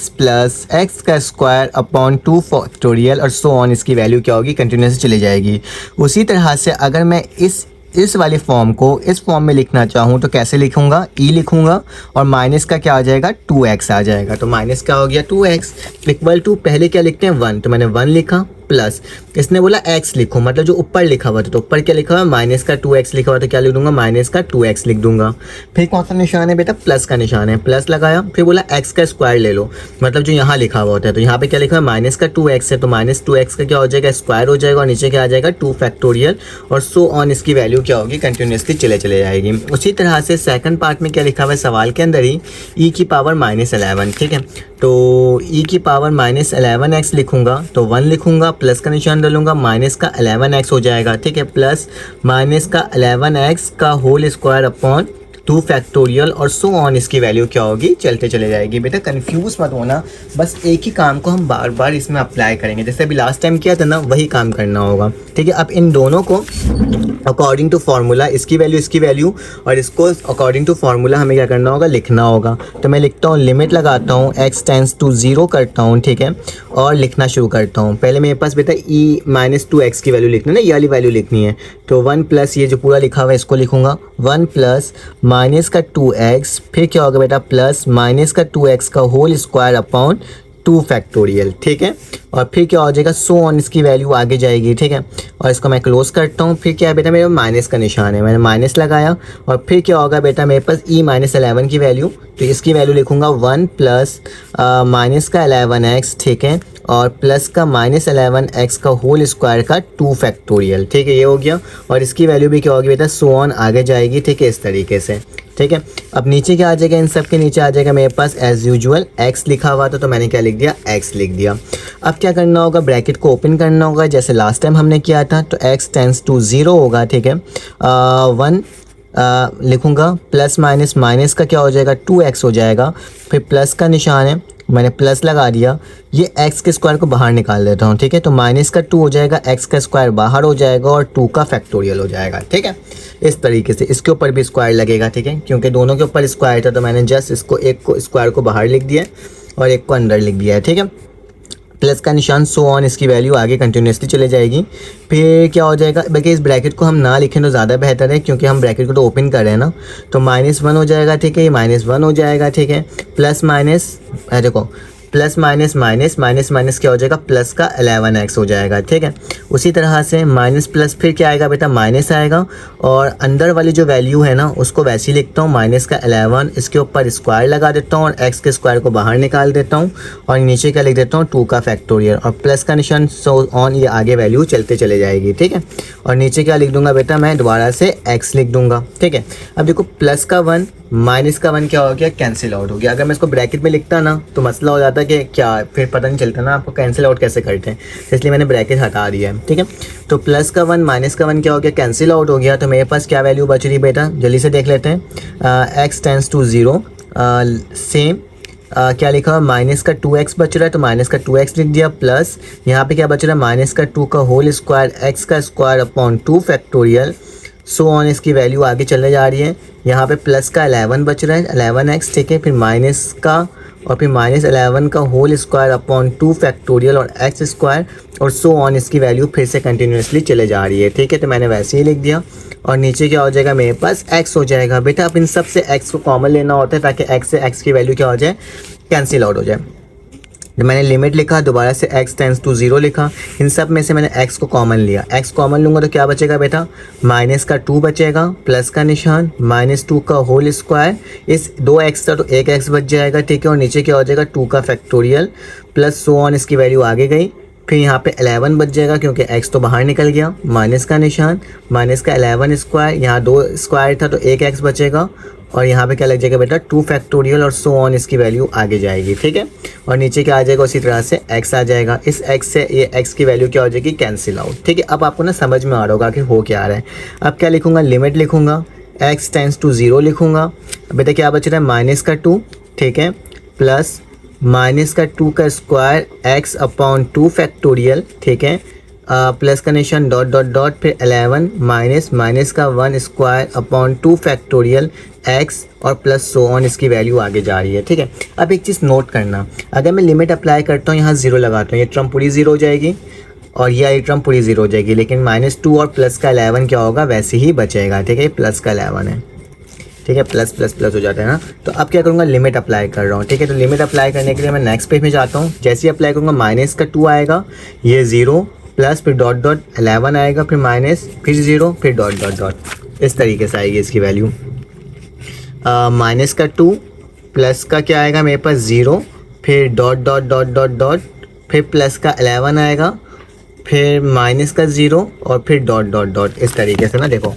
प्लस एक्स का स्क्वायर अपॉन 2 फैक्टोरियल और सो ऑन, इसकी वैल्यू क्या होगी, कंटिन्यूस चली जाएगी। उसी तरह से अगर मैं इस वाले फॉर्म को इस फॉर्म में लिखना चाहूँ तो कैसे लिखूँगा, ई लिखूँगा और माइनस का क्या आ जाएगा, 2x आ जाएगा। तो माइनस क्या हो गया, 2x इक्वल टू, पहले क्या लिखते हैं 1, तो मैंने 1 लिखा, प्लस इसने बोला x लिखो, मतलब जो ऊपर लिखा हुआ था, तो ऊपर क्या लिखा हुआ, माइनस का 2x लिखा हुआ, तो क्या लिख दूंगा, माइनस का 2x लिख दूंगा। फिर कौन सा निशान है बेटा, प्लस का निशान है, प्लस लगाया, फिर बोला x का स्क्वायर ले लो, मतलब जो यहाँ लिखा हुआ होता है, तो यहाँ पे क्या लिखा है, माइनस का 2x है, तो माइनस 2x का क्या हो जाएगा, स्क्वायर हो जाएगा, और नीचे क्या आ जाएगा, 2 फैक्टोरियल और सो ऑन, इसकी वैल्यू क्या होगी, कंटिन्यूसली चले जाएगी। उसी तरह से सेकंड पार्ट में क्या लिखा हुआ है सवाल के अंदर ही, e की पावर -11, ठीक है। तो e की पावर -11x लिखूंगा तो 1 लिखूंगा, प्लस का निशान डालूंगा, माइनस का 11x हो जाएगा, ठीक है, प्लस माइनस का 11x का होल स्क्वायर अपॉन 2 फैक्टोरियल और सो ऑन, इसकी वैल्यू क्या होगी चलते चले जाएगी। बेटा कंफ्यूज मत होना, बस एक ही काम को हम बार बार इसमें अप्लाई करेंगे, जैसे अभी लास्ट टाइम किया था ना वही काम करना होगा, ठीक है। अब इन दोनों को अकॉर्डिंग टू फार्मूला, इसकी वैल्यू और इसको अकॉर्डिंग टू फार्मूला हमें क्या करना होगा, लिखना होगा। तो मैं लिखता हूँ, लिमिट लगाता हूँ, x टेंड्स टू 0 करता हूँ, ठीक है, और लिखना शुरू करता हूँ। पहले मेरे पास बेटा e -2x की वैल्यू लिखनी है ना, ये वाली वैल्यू लिखनी है, तो 1 प्लस ये जो पूरा लिखा हुआ है इसको लिखूंगा, 1 प्लस माइनस का 2x, फिर क्या होगा बेटा प्लस माइनस का 2x का होल स्क्वायर अपॉन 2 फैक्टोरियल, ठीक है, और फिर क्या हो जाएगा, सो ऑन, इसकी वैल्यू आगे जाएगी, ठीक है। और इसको मैं क्लोज करता हूँ। फिर क्या है बेटा, मेरे माइनस का निशान है, मैंने माइनस लगाया, और फिर क्या होगा बेटा मेरे पास e -11 की वैल्यू, तो इसकी वैल्यू लिखूंगा 1 प्लस माइनस का 11x, ठीक है, और प्लस का -11x का होल स्क्वायर का 2 फैक्टोरियल, ठीक है, ये हो गया। और इसकी वैल्यू भी क्या होगी बेटा, सो ऑन आगे जाएगी, ठीक है, इस तरीके से, ठीक है। अब नीचे क्या आ जाएगा, इन सब के नीचे आ जाएगा मेरे पास एज यूजुअल x लिखा हुआ था, तो मैंने क्या लिख दिया, x लिख दिया। अब क्या करना होगा, ब्रैकेट को ओपन करना होगा जैसे लास्ट टाइम हमने किया था, तो x टेंड्स टू 0 होगा, ठीक है, 1 लिखूंगा, प्लस माइनस, माइनस का क्या हो जाएगा 2x हो जाएगा, फिर प्लस का निशान है, मैंने प्लस लगा दिया, ये x के स्क्वायर को बाहर निकाल देता हूँ, ठीक है, तो माइनस का 2 हो जाएगा, x का स्क्वायर बाहर हो जाएगा और 2 का फैक्टोरियल हो जाएगा, ठीक है। इस तरीके से इसके ऊपर भी स्क्वायर लगेगा, ठीक है, क्योंकि दोनों के ऊपर स्क्वायर था तो मैंने जस्ट इसको एक को स्क्वायर को बाहर लिख दिया और एक को अंदर लिख दिया है, ठीक है। प्लस का निशान, सो ऑन, इसकी वैल्यू आगे कंटिन्यूसली चले जाएगी। फिर क्या हो जाएगा, बल्कि इस ब्रैकेट को हम ना लिखें तो ज़्यादा बेहतर है, क्योंकि हम ब्रैकेट को तो ओपन कर रहे हैं ना, तो -1 हो जाएगा, ठीक है, ये -1 हो जाएगा, ठीक है, प्लस माइनस, देखो plus minus minus minus minus क्या हो जाएगा, प्लस का 11x हो जाएगा, ठीक है। उसी तरह से माइनस प्लस फिर क्या आएगा बेटा, माइनस आएगा, और अंदर वाली जो वैल्यू है ना उसको वैसे ही लिखता हूँ, माइनस का 11, इसके ऊपर स्क्वायर लगा देता हूँ और x के स्क्वायर को बाहर निकाल देता हूँ, और नीचे क्या लिख देता हूँ, 2 का फैक्टोरियल, और प्लस का निशान, सो ऑन, ये आगे वैल्यू चलते चले जाएगी, ठीक है। और नीचे क्या लिख दूंगा बेटा, मैं दोबारा से x लिख दूंगा, ठीक है। अब देखो प्लस का 1 माइनस का 1 क्या हो गया, कैंसिल आउट हो गया। अगर मैं इसको ब्रैकेट में लिखता ना तो मसला हो जाता कि क्या, फिर पता नहीं चलता ना आपको कैंसिल आउट कैसे करते हैं, तो इसलिए मैंने ब्रैकेट हटा दिया है, ठीक है। तो प्लस का 1 माइनस का 1 क्या हो गया, कैंसिल आउट हो गया, तो मेरे पास क्या वैल्यू बच रही बेटा, जल्दी से देख लेते हैं, x टेंड्स टू 0, सेम क्या लिखा हुआ, माइनस का 2x बच रहा है, तो माइनस का 2x लिख दिया, प्लस यहाँ पे क्या बच रहा है, माइनस का 2 का होल स्क्वायर, x का square upon 2 factorial, so on, इसकी वैल्यू आगे चले जा रही है। यहाँ पे प्लस का 11 बच रहा है, 11x, ठीक है, फिर माइनस का, और फिर -11 का होल स्क्वायर अपॉन 2 फैक्टोरियल और x स्क्वायर, और सो ऑन, इसकी वैल्यू फिर से कंटिन्यूसली चले जा रही है, ठीक है। तो मैंने वैसे ही लिख दिया, और नीचे क्या हो जाएगा मेरे पास, x हो जाएगा। बेटा अब इन सब से x को कॉमन लेना होता है ताकि x से x की वैल्यू क्या हो जाए, कैंसिल आउट हो जाए। जब मैंने लिमिट लिखा, दोबारा से x टेंड्स टू 0 लिखा, इन सब में से मैंने x को कॉमन लिया, x कॉमन लूँगा तो क्या बचेगा बेटा, माइनस का 2 बचेगा, प्लस का निशान, -2 का होल स्क्वायर, इस 2x था तो 1x बच जाएगा, ठीक है, और नीचे क्या हो जाएगा 2 का फैक्टोरियल, प्लस सो ऑन, इसकी वैल्यू आगे गई, फिर यहाँ पे 11 बच जाएगा क्योंकि x तो बाहर निकल गया, माइनस का निशान, माइनस का 11 स्क्वायर, यहाँ 2 स्क्वायर था तो 1x बचेगा, और यहाँ पे क्या लग जाएगा बेटा 2 फैक्टोरियल और सो ऑन, इसकी वैल्यू आगे जाएगी, ठीक है। और नीचे क्या आ जाएगा, उसी तरह से x आ जाएगा, इस x से ये x की वैल्यू क्या हो जाएगी, कैंसिल आउट, ठीक है। अब आपको ना समझ में आ रहा होगा कि हो क्या रहा है। अब क्या लिखूंगा, लिमिट लिखूंगा, x टेंड्स टू 0 लिखूंगा, बेटा क्या बच रहा है, माइनस का 2, ठीक है, प्लस माइनस का 2 का स्क्वायर, x अपॉन 2 फैक्टोरियल, ठीक है, प्लस का निशान, डॉट डॉट डॉट, फिर 11 माइनस माइनस का 1 स्क्वायर अपॉन 2 फैक्टोरियल x, और प्लस सो ऑन, इसकी वैल्यू आगे जा रही है, ठीक है। अब एक चीज़ नोट करना, अगर मैं लिमिट अप्लाई करता हूँ, यहाँ 0 लगाता हूँ, ये टर्म पूरी 0 हो जाएगी और ये टर्म पूरी 0 हो जाएगी, लेकिन -2 और प्लस का 11 क्या होगा, वैसे ही बचेगा, ठीक है, प्लस का 11 है, ठीक है, प्लस प्लस प्लस हो जाता है ना। तो अब क्या करूँगा, लिमिट अप्लाई कर रहा हूँ, ठीक है। तो लिमिट अप्लाई करने के लिए मैं नेक्स्ट पेज में जाता हूँ, जैसे ही अप्लाई करूँगा माइनस का 2 आएगा, ये 0, प्लस फिर डॉट डॉट 11 आएगा, फिर माइनस, फिर 0, फिर डॉट डॉट डॉट, इस तरीके से आएगी इसकी वैल्यू। माइनस का 2, प्लस का क्या आएगा मेरे पास 0, फिर dot dot dot dot dot, फिर प्लस का 11 आएगा, फिर माइनस का 0 और फिर डॉट डॉट डॉट, इस तरीके से ना। देखो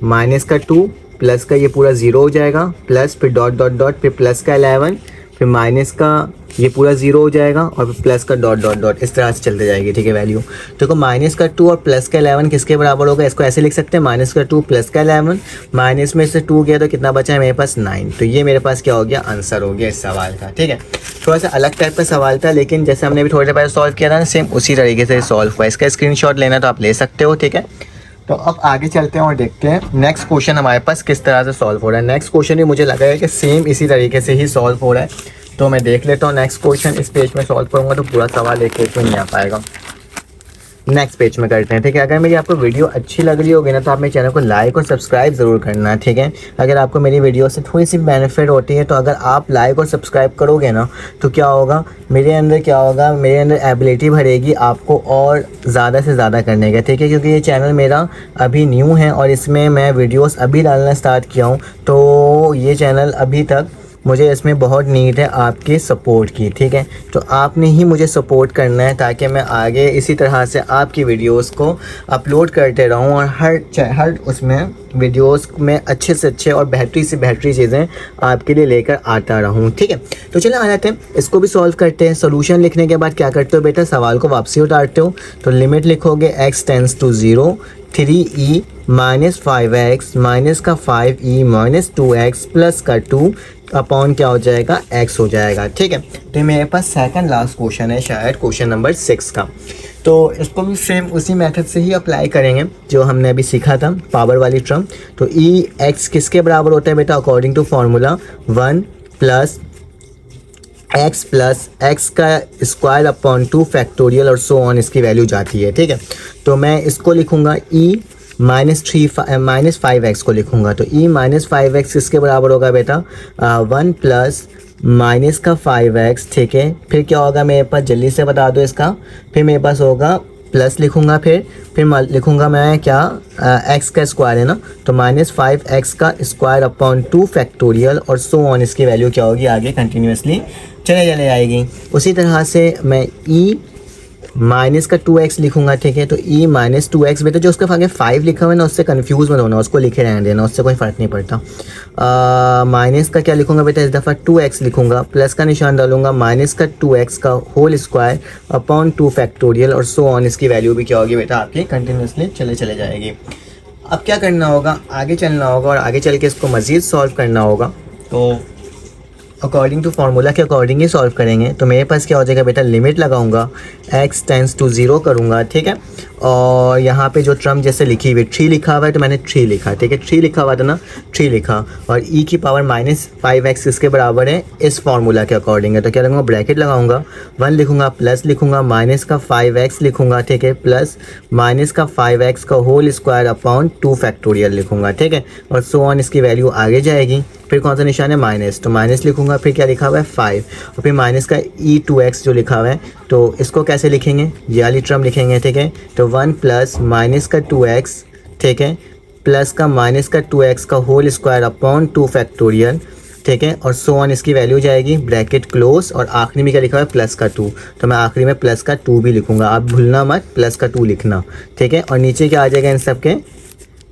माइनस का 2, प्लस का ये पूरा 0 हो जाएगा, प्लस फिर डॉट डॉट डॉट, फिर प्लस का 11, फिर माइनस का ये पूरा 0 हो जाएगा और फिर प्लस का डॉट डॉट डॉट इस तरह से चलते जाएगी, ठीक है। वैल्यू देखो माइनस का 2 और प्लस का 11 किसके बराबर होगा, इसको ऐसे लिख सकते हैं माइनस का 2 प्लस का 11, माइनस में से 2 गया तो कितना बचा है मेरे पास 9। तो ये मेरे पास क्या हो गया, आंसर हो गया इस सवाल का, ठीक है। थोड़ा सा अलग टाइप का सवाल था, लेकिन जैसे हमने भी थोड़ी देर पहले सॉल्व किया था ना, सेम उसी तरीके से सॉल्व हुआ। इसका स्क्रीनशॉट लेना तो आप ले सकते हो, ठीक है। तो अब आगे चलते हैं और देखते हैं नेक्स्ट क्वेश्चन हमारे पास किस तरह से सॉल्व हो रहा है। नेक्स्ट क्वेश्चन भी मुझे लगा है कि सेम इसी तरीके से ही सॉल्व हो रहा है, तो मैं देख लेता हूँ नेक्स्ट क्वेश्चन। इस पेज में सॉल्व करूँगा तो पूरा सवाल एक पेज में नहीं आ पाएगा, नेक्स्ट पेज में करते हैं, ठीक है। अगर मेरी आपको वीडियो अच्छी लग रही होगी ना तो आप मेरे चैनल को लाइक और सब्सक्राइब ज़रूर करना, ठीक है। अगर आपको मेरी वीडियो से थोड़ी सी बेनिफिट होती है तो अगर आप लाइक और सब्सक्राइब करोगे ना तो क्या होगा, मेरे अंदर एबिलिटी बढ़ेगी आपको और ज़्यादा से ज़्यादा करने का, ठीक है। क्योंकि ये चैनल मेरा अभी न्यू है और इसमें मैं वीडियोज़ अभी डालना स्टार्ट किया हूँ, तो ये चैनल अभी तक मुझे इसमें बहुत नीड है आपकी सपोर्ट की, ठीक है। तो आपने ही मुझे सपोर्ट करना है ताकि मैं आगे इसी तरह से आपकी वीडियोस को अपलोड करते रहूं और हर उसमें वीडियोस में अच्छे से अच्छे और बेहतरी से बेहतरी चीज़ें आपके लिए लेकर आता रहूं, ठीक है। तो चलिए आ जाते हैं, इसको भी सॉल्व करते हैं। सोल्यूशन लिखने के बाद क्या करते हो बेटा, सवाल को वापसी उतारते हो। तो लिमिट लिखोगे x tends to 0 3e minus 5x minus का 5e माइनस 2x प्लस का 2 अपॉन क्या हो जाएगा, x हो जाएगा, ठीक है। तो मेरे पास सेकंड लास्ट क्वेश्चन है शायद क्वेश्चन नंबर 6 का। तो इसको भी सेम उसी मेथड से ही अप्लाई करेंगे जो हमने अभी सीखा था, पावर वाली टर्म। तो e x किसके बराबर होता है बेटा, according to formula 1 plus x का स्क्वायर अपॉन 2 फैक्टोरियल और सो ऑन, इसकी वैल्यू जाती है, ठीक है। तो मैं इसको लिखूंगा e माइनस 5x को लिखूंगा। तो e माइनस 5x किसके बराबर होगा बेटा, 1 प्लस माइनस का 5x, ठीक है। फिर क्या होगा मेरे पास, जल्दी से बता दो इसका, फिर मेरे पास होगा प्लस लिखूंगा, फिर लिखूंगा मैं क्या, x का स्क्वायर है ना, तो माइनस 5x का स्क्वायर अपॉन 2 फैक्टोरियल और सो ऑन, इसकी वैल्यू क्या होगी आगे कंटिन्यूसली चले आएगी। उसी तरह से मैं e माइनस का 2x लिखूंगा, ठीक है। तो e माइनस 2x बेटा जो उसका आगे 5 लिखा हुआ है ना, उससे कंफ्यूज मत होना, उसको लिखे रहने देना, उससे कोई फ़र्क नहीं पड़ता। माइनस का क्या लिखूंगा बेटा, इस दफ़ा 2x लिखूंगा, प्लस का निशान डालूंगा, माइनस का 2x का होल स्क्वायर अपॉन 2 फैक्टोरियल और सो ऑन, इसकी वैल्यू भी क्या होगी बेटा आपकी कंटिन्यूसली चले जाएगी। अब क्या करना होगा, आगे चलना होगा और आगे चल के इसको मज़ीद सॉल्व करना होगा। तो अकॉर्डिंग टू फार्मूला के अकॉर्डिंग ही सॉल्व करेंगे। तो मेरे पास क्या हो जाएगा बेटा, लिमिट लगाऊंगा, x टेंस टू 0 करूँगा, ठीक है। और यहाँ पे जो टर्म जैसे लिखी हुई 3 लिखा हुआ है तो मैंने 3 लिखा, ठीक है। 3 लिखा हुआ था ना, 3 लिखा, और e की पावर माइनस 5x इसके बराबर है इस फार्मूला के अकॉर्डिंग है। तो क्या लगाऊंगा, ब्रैकेट लगाऊंगा, 1 लिखूंगा, प्लस लिखूंगा, माइनस का 5x लिखूंगा, ठीक है, प्लस माइनस का 5x का होल स्क्वायर अपॉन 2 फैक्टोरियल लिखूंगा, ठीक है। और सो ऑन, इसकी वैल्यू आगे जाएगी। फिर कौन सा निशान है, माइनस, तो माइनस लिखूंगा, फिर क्या लिखा हुआ है 5, और फिर माइनस का e2x जो लिखा हुआ है, तो इसको कैसे लिखेंगे, ये वाली टर्म लिखेंगे, ठीक है। तो 1 प्लस माइनस का 2x, ठीक है, प्लस का माइनस का 2x का होल स्क्वायर अपॉन 2 फैक्टोरियल, ठीक है, और सो ऑन, इसकी वैल्यू जाएगी, ब्रैकेट क्लोज, और आखिरी में क्या लिखा हुआ है प्लस का 2, तो मैं आखिरी में प्लस का 2 भी लिखूंगा, आप भूलना मत प्लस का 2 लिखना, ठीक है। और नीचे क्या आ जाएगा इन सब के,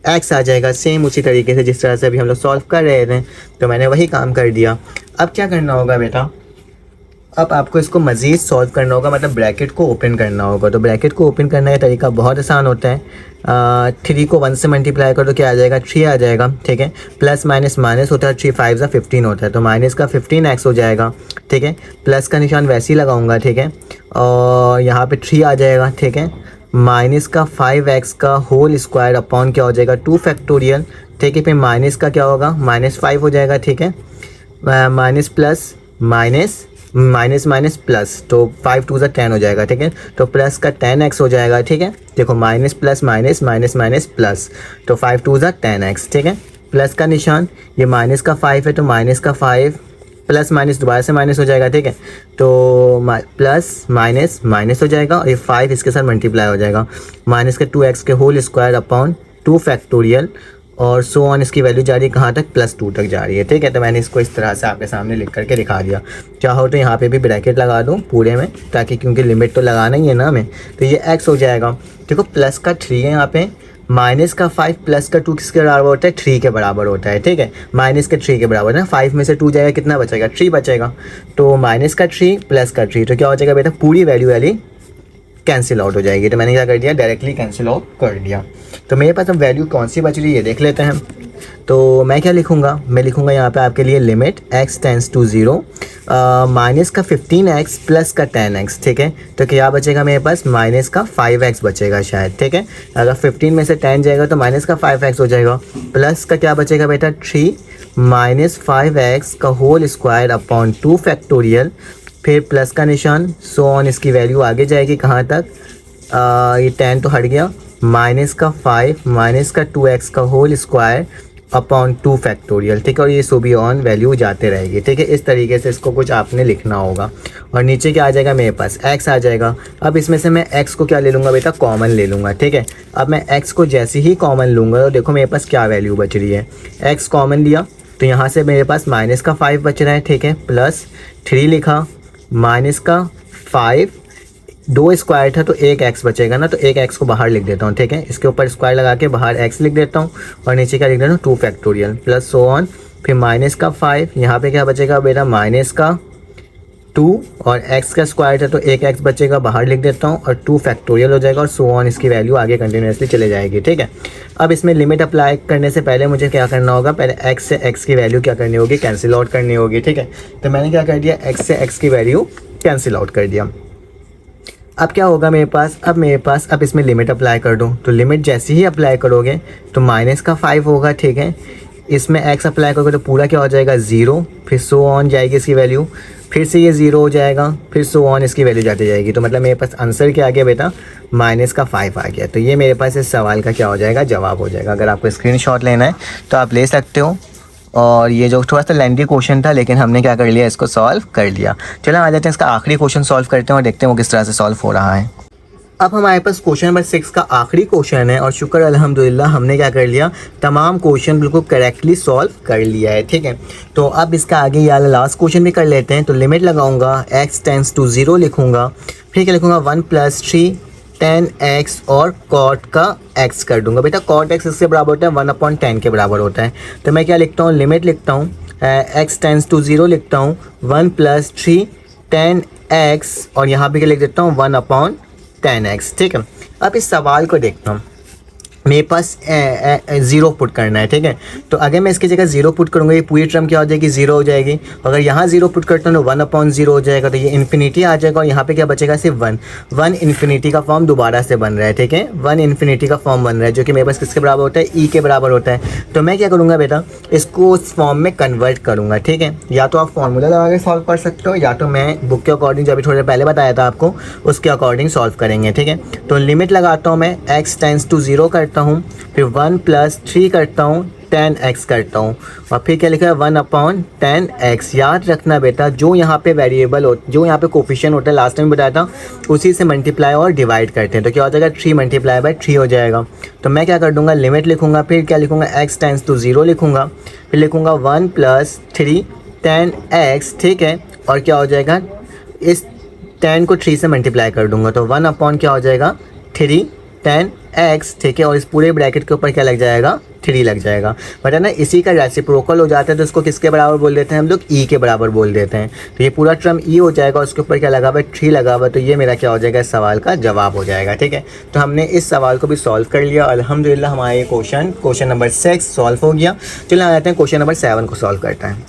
x आ जाएगा, सेम उसी तरीके से जिस तरह से अभी हम लोग सॉल्व कर रहे थे, तो मैंने वही काम कर दिया। अब क्या करना होगा बेटा, अब आपको इसको मज़ीद सॉल्व करना होगा, मतलब ब्रैकेट को ओपन करना होगा। तो ब्रैकेट को ओपन करने का तरीका बहुत आसान होता है, 3 को 1 से मल्टीप्लाई कर तो क्या आ जाएगा, 3 आ जाएगा, ठीक है। प्लस माइनस माइनस होता है, 3 5 सा 15 होता है, तो माइनस का 15x हो जाएगा, ठीक है। प्लस का निशान वैसे ही लगाऊंगा, ठीक है, और यहाँ पे 3 आ जाएगा, ठीक है। माइनस का 5x का होल स्क्वायर अपॉन क्या हो जाएगा 2 फैक्टोरियल, ठीक है। फिर माइनस का क्या होगा, माइनस 5 हो जाएगा, ठीक है। Minus plus minus minus minus plus, तो 5 2 10 हो जाएगा, ठीक है। तो प्लस का 10x हो जाएगा, ठीक है। देखो minus plus minus minus minus plus, तो 5 2 10x, ठीक है। प्लस का निशान, ये माइनस का 5 है तो माइनस का 5 प्लस माइनस दोबारा से माइनस हो जाएगा, ठीक है। तो प्लस माइनस माइनस हो जाएगा और ये 5 इसके साथ मल्टीप्लाई हो जाएगा, माइनस का 2x के होल स्क्वायर अपॉन 2 फैक्टोरियल और सो ऑन, इसकी वैल्यू जा रही है कहाँ तक, +2 तक जा रही है, ठीक है। तो मैंने इसको इस तरह से आपके सामने लिख करके दिखा दिया। चाहो तो यहाँ पे भी ब्रैकेट लगा दूँ पूरे में, ताकि क्योंकि लिमिट तो लगाना ही है ना हमें, तो ये x हो जाएगा। देखो प्लस का 3 है यहाँ पे, माइनस का 5 प्लस का 2 किसके बराबर होता है, 3 के बराबर होता है, ठीक है, माइनस के 3 के बराबर है ना, 5 में से 2 जाएगा कितना बचेगा, 3 बचेगा, तो माइनस का 3 प्लस का 3, तो क्या हो जाएगा बेटा, पूरी वैल्यू वाली कैंसिल आउट हो जाएगी। तो मैंने क्या कर दिया, डायरेक्टली कैंसिल आउट कर दिया। तो मेरे पास अब वैल्यू कौन सी बच रही है ये देख लेते हैं। तो मैं क्या लिखूँगा, मैं लिखूँगा यहाँ पे आपके लिए limit x tends to 0 minus का 15x प्लस का 10x, ठीक है, तो क्या बचेगा मेरे पास, माइनस का 5x बचेगा शायद, ठीक है, अगर 15 में से 10 जाएगा तो माइनस का 5x हो जाएगा, प्लस का क्या बचेगा बेटा 3 माइनस 5x का होल स्क्वायर अपॉन 2 फैक्टोरियल, फिर प्लस का निशान, सो ऑन, इसकी वैल्यू आगे जाएगी कहाँ तक, ये 10 तो हट गया, माइनस का 5 माइनस का 2x का होल स्क्वायर अपॉन 2 फैक्टोरियल, ठीक है, और ये सो भी ऑन वैल्यू जाते रहेगी, ठीक है, इस तरीके से इसको कुछ आपने लिखना होगा। और नीचे क्या आ जाएगा मेरे पास, x आ जाएगा। अब इसमें से मैं x को क्या ले लूँगा बेटा, कॉमन ले लूँगा, ठीक है। अब मैं x को जैसे ही कॉमन लूँगा तो देखो मेरे पास क्या वैल्यू बच रही है, x कॉमन लिया तो यहाँ से मेरे पास माइनस का 5 बच रहा है, ठीक है, प्लस 3 लिखा, माइनस का 5, 2 स्क्वायर था तो एक x बचेगा ना, तो एक x को बाहर लिख देता हूँ, ठीक है, इसके ऊपर स्क्वायर लगा के बाहर x लिख देता हूँ, और नीचे क्या लिख देता हूँ 2 फैक्टोरियल प्लस सो ऑन, फिर माइनस का 5, यहाँ पे क्या बचेगा बेटा माइनस का 2, और x का स्क्वायर था तो एक x बचेगा, बाहर लिख देता हूँ, और 2 फैक्टोरियल हो जाएगा, और सो ऑन इसकी वैल्यू आगे कंटिन्यूसली चले जाएगी, ठीक है। अब इसमें लिमिट अप्लाई करने से पहले मुझे क्या करना होगा, पहले x से x की वैल्यू क्या करनी होगी, कैंसिल आउट करनी होगी, ठीक है। तो मैंने क्या कर दिया, x से x की वैल्यू कैंसिल आउट कर दिया। अब क्या होगा मेरे पास, अब इसमें लिमिट अप्लाई कर दूँ, तो लिमिट जैसे ही अप्लाई करोगे तो माइनस का 5 होगा, ठीक है, इसमें x अप्लाई करोगे तो पूरा क्या हो जाएगा 0, फिर सो ऑन जाएगी इसकी वैल्यू, फिर से ये 0 हो जाएगा, फिर सो ऑन इसकी वैल्यू जाती जाएगी। तो मतलब मेरे पास आंसर क्या आ गया बेटा, माइनस का 5 आ गया। तो ये मेरे पास इस सवाल का क्या हो जाएगा, जवाब हो जाएगा। अगर आपको स्क्रीनशॉट लेना है तो आप ले सकते हो। और ये जो थोड़ा सा लेंथी क्वेश्चन था, लेकिन हमने क्या कर लिया, इसको सॉल्व कर लिया। चलो आ जाते हैं इसका आखिरी क्वेश्चन सॉल्व करते हैं और देखते हैं वो किस तरह से सॉल्व हो रहा है। अब हमारे पास क्वेश्चन नंबर 6 का आखिरी क्वेश्चन है, और शुक्र अल्हम्दुलिल्लाह हमने क्या कर लिया, तमाम क्वेश्चन बिल्कुल करेक्टली सॉल्व कर लिया है, ठीक है। तो अब इसका आगे ये वाला लास्ट क्वेश्चन भी कर लेते हैं। तो लिमिट लगाऊंगा, x टेंस टू 0 लिखूंगा, फिर क्या लिखूंगा 1 + 3 10x और cot का x कर दूंगा। बेटा cot x इससे बराबर होता है 1/10 के बराबर होता है। तो मैं क्या लिखता हूँ, लिमिट लिखता हूँ, x टेंस टू 0 लिखता हूँ, 1 + 3 10x, और यहाँ पे क्या लिख देता हूँ 1/10x, ठीक है। अब इस सवाल को देखता हूँ, मेरे पास 0 पुट करना है, ठीक है। तो अगर मैं इसकी जगह 0 पुट करूँगा, ये पूरी टर्म क्या हो जाएगी, 0 हो जाएगी। अगर यहाँ 0 पुट करता हूँ तो 1/0 हो जाएगा, तो ये इन्फिनिटी आ जाएगा, और यहाँ पे क्या बचेगा, सिर्फ 1 इन्फिनिटी का फॉर्म दोबारा से बन रहा है, ठीक है, 1 इन्फिनिटी का फॉर्म बन रहा है, जो कि मेरे पास किसके बराबर होता है, ई के बराबर होता है। तो मैं क्या करूँगा बेटा, इसको उस फॉर्म में कन्वर्ट करूँगा, ठीक है। या तो आप फॉर्मूला लगा के सॉल्व कर सकते हो, या तो मैं बुक के अकॉर्डिंग जो अभी थोड़ी देर पहले बताया था आपको, उसके अकॉर्डिंग सॉल्व करेंगे, ठीक है। तो लिमिट लगाता हूँ मैं, x टेंस टू 0 करता हूँ, फिर 1 + 3 करता हूँ, 10x करता हूँ, और फिर क्या लिखा है 1/10x। याद रखना बेटा, जो यहाँ पे वेरिएबल हो, जो यहाँ पे कोफिशिएंट होता है, लास्ट टाइम बताया था, उसी से मल्टीप्लाई और डिवाइड करते हैं। तो क्या हो जाएगा, 3 × 3 हो जाएगा। तो मैं क्या कर दूँगा, लिमिट लिखूँगा, फिर क्या लिखूँगा, x टेंस टू 0 लिखूँगा, फिर लिखूँगा 1 + 3 10x, ठीक है, और क्या हो जाएगा, इस 10 को 3 से मल्टीप्लाई कर दूँगा, तो 1/ क्या हो जाएगा 3 10x, ठीक है, और इस पूरे ब्रैकेट के ऊपर क्या लग जाएगा, 3 लग जाएगा। बट है ना, इसी का रेसिप्रोकल हो जाता है तो इसको किसके बराबर बोल देते हैं हम लोग, ई के बराबर बोल देते हैं। तो ये पूरा टर्म ई हो जाएगा, उसके ऊपर क्या लगा हुआ है, 3 लगा हुआ है। तो ये मेरा क्या हो जाएगा, इस सवाल का जवाब हो जाएगा, ठीक है। तो हमने इस सवाल को भी सॉल्व कर लिया अल्हम्दुलिल्लाह। हमारा ये क्वेश्चन नंबर 6 सॉल्व हो गया। चलिए आ जाते हैं क्वेश्चन नंबर 7 को सॉल्व करते हैं।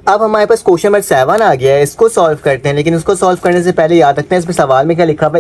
अब हमारे पास क्वेश्चन नंबर 7 आ गया है, इसको सॉल्व करते हैं। लेकिन इसको सॉल्व करने से पहले याद रखते हैं इसमें सवाल में क्या लिखा हुआ है,